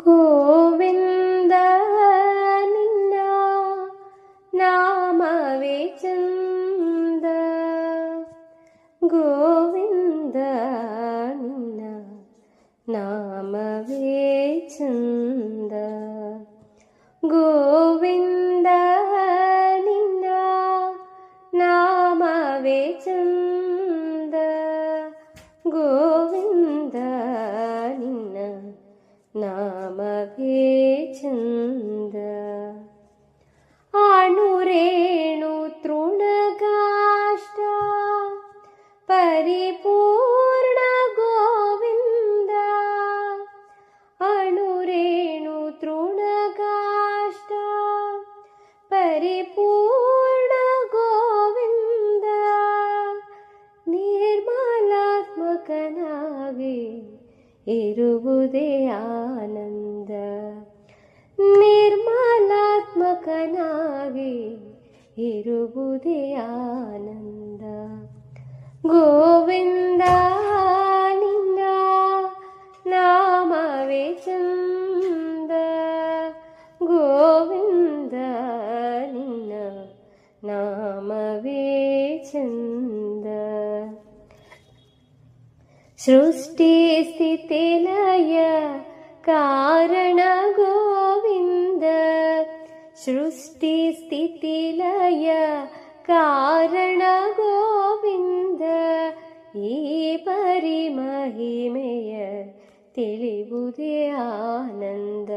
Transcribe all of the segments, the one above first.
ಗೋವಿಂದ ನಿನ್ನ ನಾಮವೇ ಚಂದ, ಗೋವಿಂದ ನಿನ್ನ ನಾಮವೇ ಚಂದ, ಗೋವಿಂದ ನಿನ್ನ ನಾಮವೇ ಚಂದ, ಗೋವಿಂದ ನಿನ್ನ ನಾಮವೇ ಚಂದ. ಅಣುರೇಣು ತೃಣಗಾಷ್ಟ ಪರಿಪೂರ್ಣ ಗೋವಿಂದ, ಅಣುರೇಣು ತೃಣಗಾಷ್ಟ ಪರಿಪೂರ್ಣ ಗೋವಿಂದ, ನಿರ್ಮಲಾತ್ಮಕನಾಗಿ ಇರುವುದೇ ಆನಂದ, ನಿರ್ಮಲಾತ್ಮಕನಾಗಿ ಇರುವುದೇ ಆನಂದ, ಗೋವಿಂದ ನಿನ್ನ ನಾಮವೇ ಚಂದ, ಗೋವಿಂದ ನಿನ್ನ ನಾಮವೇ ಚಂದ. ಸೃಷ್ಟಿ ಸ್ಥಿತಿ ಲಯ ಕಾರಣ ಗೋವಿಂದ, ಸೃಷ್ಟಿ ಸ್ಥಿತಿ ಲಯ ಕಾರಣ ಗೋವಿಂದ, ಈ ಪರಿಮಹಿಮೆಯ ತಿಳಿಯುವುದೇ ಆನಂದ,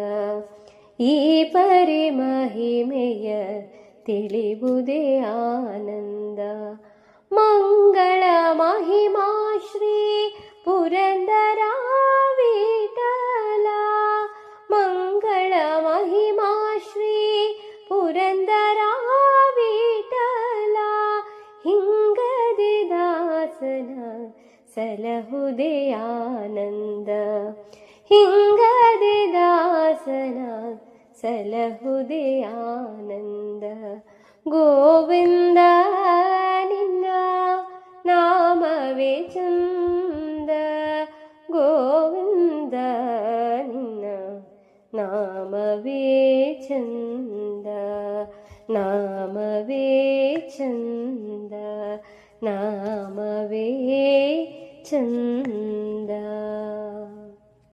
ಈ ಪರಿಮಹಿಮೆಯ ತಿಳಿಯುವುದೇ ಆನಂದ. ಮಂಗಳ ಮಹಿಮಾ ಶ್ರೀ ಪುರಂದರ ವಿಠಲ, ಮಂಗಳ ಮಹಿಮಾ ಶ್ರೀ ಪುರಂದರ ವಿಠಲ, ಹಿಂಗದೆ ದಾಸನ ಸಲಹುದೇ ಆನಂದ, ಹಿಂಗದೆ ದಾಸನ ಸಲಹುದೇ ಆನಂದ, ಗೋವಿಂದ ನಿನ್ನ ನಾಮವೇ ಚಂದ, ಗೋವಿಂದ ನಿನ್ನ ನಾಮವೇ ಚಂದ, ನಾಮವೇ ಚಂದ, ನಾಮವೇ ಚಂದ.